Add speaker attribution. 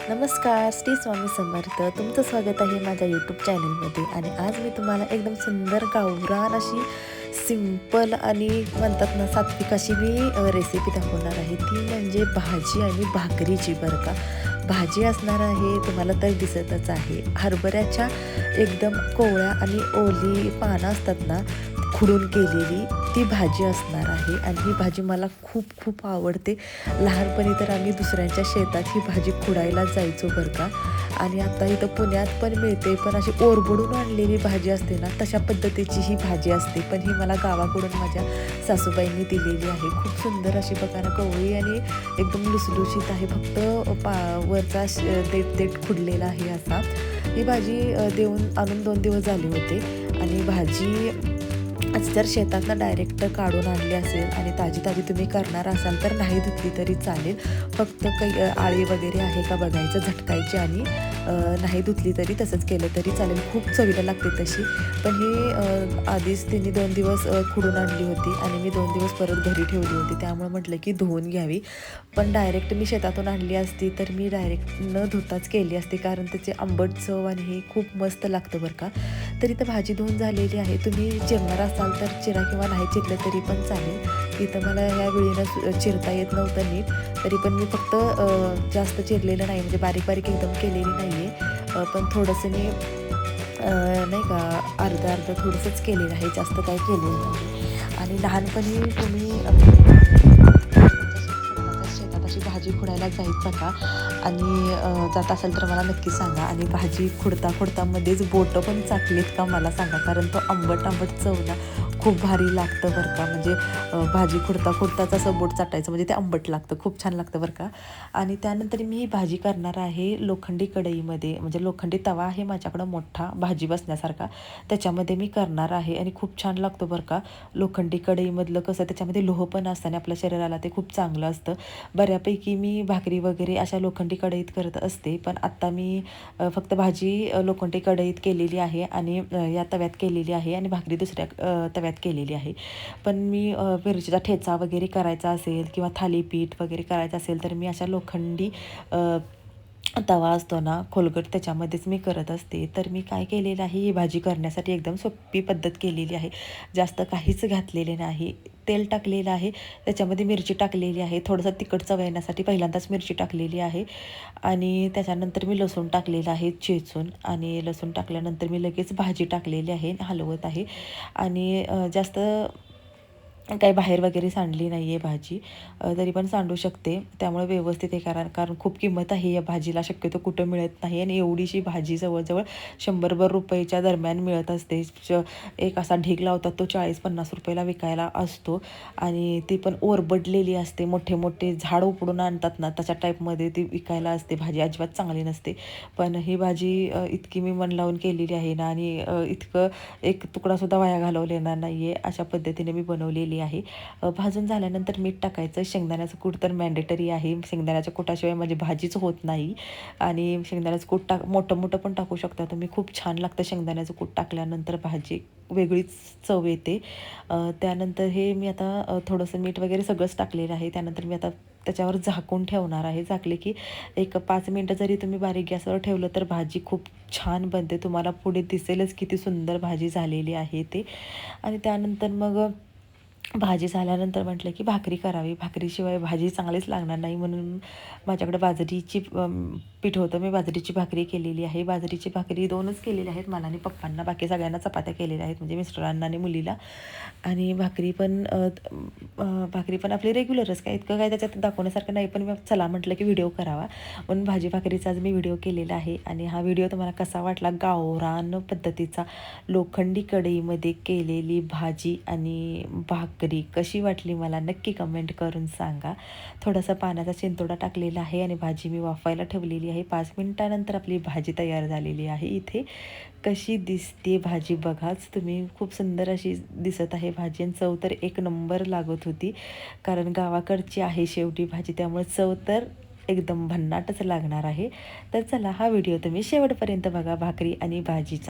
Speaker 1: नमस्कार, श्री स्वामी समर्थ. तुमचं स्वागत आहे माझ्या यूट्यूब चॅनलमध्ये. आणि आज मी तुम्हाला एकदम सुंदर गावरान अशी सिंपल आणि म्हणतात ना सात्विक अशी मी रेसिपी दाखवणार आहे. ती म्हणजे भाजी आणि भाकरीची बरं का. भाजी असणार आहे तुम्हाला तर दिसतच आहे, हरभऱ्याच्या एकदम कोवळ्या आणि ओली पानं असतात ना खुडून केलेली ती भाजी असणार आहे. आणि ही भाजी मला खूप खूप आवडते. लहानपणी तर आम्ही दुसऱ्यांच्या शेतात ही भाजी खुडायला जायचो बरं का. आणि आता इथं पुण्यात पण मिळते, पण अशी ओरबडून आणलेली भाजी असते ना तशा पद्धतीची ही भाजी असते. पण ही मला गावाकडून माझ्या सासूबाईंनी दिलेली आहे. खूप सुंदर अशी बघा ना, कवळी आणि एकदम लुसलुशीत आहे. फक्त वरचा देठ देठ खुडलेला आहे असा. ही भाजी देऊन आणून 2 दिवस झाले होते. आणि भाजी जर शेतातनं डायरेक्ट काढून आणली असेल आणि ताजी ताजी तुम्ही करणार असाल तर नाही धुतली तरी चालेल. फक्त काही आळी वगैरे आहे का बघायचं, झटकायची आणि नाही धुतली तरी तसंच केलं तरी चालेल. खूप चवीला लागते तशी. पण ही आधीच तिने 2 दिवस खुडून आणली होती आणि मी 2 दिवस परत घरी ठेवली होती. त्यामुळे म्हटलं की धुवून घ्यावी. पण डायरेक्ट मी शेतातून आणली असती तर मी डायरेक्ट न धुताच केली असती, कारण त्याचे आंबट चव आणि हे खूप मस्त लागतं बरं का. तरी तर भाजी धुवून झालेली आहे. तुम्ही चिरणार असाल तर चिरा किंवा नाही चिरलं तरी पण चालेल. इथं मला ह्या वेळीनं चिरता येत नव्हतं नीट, तरी पण मी फक्त जास्त चिरलेलं नाही, म्हणजे बारीक बारीक एकदम केलेली नाही आहे. पण थोडंसं मी नाही का अर्धं अर्धं थोडंसंच केलेलं आहे, जास्त काय केलेलं नाही. आणि लहानपणी तुम्ही शेतात अशी भाजी खुडायला जायचा का? आणि जात असेल तर मला नक्की सांगा. आणि भाजी खुडता खुडता मध्येच बोटं पण चाटलीत का मला सांगा, कारण तो आंबट आंबट चव ना खूप भारी लागतं बरं का. म्हणजे भाजी खुडता खुडताच असं बोट चाटायचं म्हणजे ते आंबट लागतं, खूप छान लागतं बरं का. आणि त्यानंतर मी ही भाजी करणार आहे लोखंडी कढईमध्ये, म्हणजे लोखंडी तवा आहे माझ्याकडं मोठा भाजी बसण्यासारखा, त्याच्यामध्ये मी करणार आहे. आणि खूप छान लागतो बरं का. लोखंडी कढईमधलं कसं त्याच्यामध्ये लोह पण असतं आणि आपल्या शरीराला ते खूप चांगलं असतं. बऱ्यापैकी मी भाकरी वगैरे अशा लोखंडी कढईत करत असते, पण आत्ता मी फक्त भाजी लोखंडी कढईत केलेली आहे आणि या तव्यात केलेली आहे आणि भाकरी दुसऱ्या तव्यात केलेली आहे. पण मी मिरचीचा ठेचा वगैरे करायचा असेल किंवा थालीपीठ वगैरे करायचं असेल तर मी अशा लोखंडी तवा असतो ना खोलगट त्याच्यामध्येच मी करत असते. तर मी काय केलेलं आहे, ही भाजी करण्यासाठी एकदम सोपी पद्धत केलेली आहे. जास्त काहीच घातलेले नाही. तेल टाकलेलं आहे, त्याच्यामध्ये मिरची टाकलेली आहे, थोडंसं तिखट चव येण्यासाठी पहिल्यांदाच मिरची टाकलेली आहे. आणि त्याच्यानंतर मी लसूण टाकलेलं आहे चेचून. आणि लसूण टाकल्यानंतर मी लगेच भाजी टाकलेली आहे, हलवत आहे. आणि जास्त काही बाहेर वगैरे सांडली नाही आहे भाजी, तरी पण सांडू शकते. त्यामुळे व्यवस्थित हे करा, कारण खूप किंमत आहे या भाजीला, शक्यतो कुठं मिळत नाही. आणि एवढीशी भाजी जवळजवळ 100 रुपयेच्या दरम्यान मिळत असते. एक असा ढीग लावतात तो 40-50 रुपयाला विकायला असतो. आणि ती पण ओरबडलेली असते, मोठे मोठे झाड उपडून आणतात ना तशा टाईपमध्ये ती विकायला असते. भाजी अजिबात चांगली नसते. पण ही भाजी इतकी मी मन लावून केलेली आहे ना, आणि इतकं एक तुकडासुद्धा वाया घालवलेला नाही आहे, अशा पद्धतीने मी बनवलेली आहे. भाजून झाल्यानंतर मीठ टाकायचं. शेंगदाण्याचं कूट तर मॅन्डेटरी आहे, शेंगदाण्याच्या कुटाशिवाय माझी भाजीच होत नाही. आणि शेंगदाण्याचं कूट मोठं मोठं पण टाकू शकता तुम्ही, खूप छान लागतं शेंगदाण्याचं कूट टाकल्यानंतर, भाजी वेगळीच चव येते. त्यानंतर हे मी आता थोडंसं मीठ वगैरे सगळंच टाकलेलं आहे. त्यानंतर मी आता त्याच्यावर झाकून ठेवणार आहे. झाकले की एक 5 मिनटं जरी तुम्ही बारीक गॅसवर ठेवलं तर भाजी खूप छान बनते. तुम्हाला पुढे दिसेलच किती सुंदर भाजी झालेली आहे ते. आणि त्यानंतर मग भाजी झाल्यानंतर म्हटलं की भाकरी करावी. भाकरीशिवाय भाजी चांगलीच लागणार नाही, म्हणून माझ्याकडे बाजरीची पीठ होतं. मी बाजरीची भाकरी केलेली आहे. बाजरीची भाकरी 2च केलेली आहेत, मला आणि पप्पांना. बाकी सगळ्यांना चपात्या केलेल्या आहेत, म्हणजे मिस्टरांना आणि मुलीला. आणि भाकरी पण आपली रेग्युलरच, काय इतकं काय त्याच्यात दाखवण्यासारखं नाही. पण मी चला म्हटलं की व्हिडिओ करावा, म्हणून भाजी भाकरीचा आज मी व्हिडिओ केलेला आहे. आणि हा व्हिडिओ तुम्हाला कसा वाटला, गावरान पद्धतीचा लोखंडी कढईमध्ये केलेली भाजी आणि भाकरी कशी वाटली मला नक्की कमेंट करून सांगा. थोडासा पाण्याचा शिंतोडा टाकलेला आहे आणि भाजी मी वाफायला ठेवलेली आहे. 5 मिनिटानंतर आपली भाजी तयार झालेली आहे. इथे कशी दिसते भाजी बघाच तुम्ही, खूप सुंदर अशी दिसत आहे भाजी. आणि चव तर एक नंबर लागत होती, कारण गावाकडची आहे शेवटी भाजी, त्यामुळे चव तर एकदम भन्नाटच लागणार आहे. तर चला, हा व्हिडिओ तुम्ही शेवटपर्यंत बघा भाकरी आणि भाजीचा.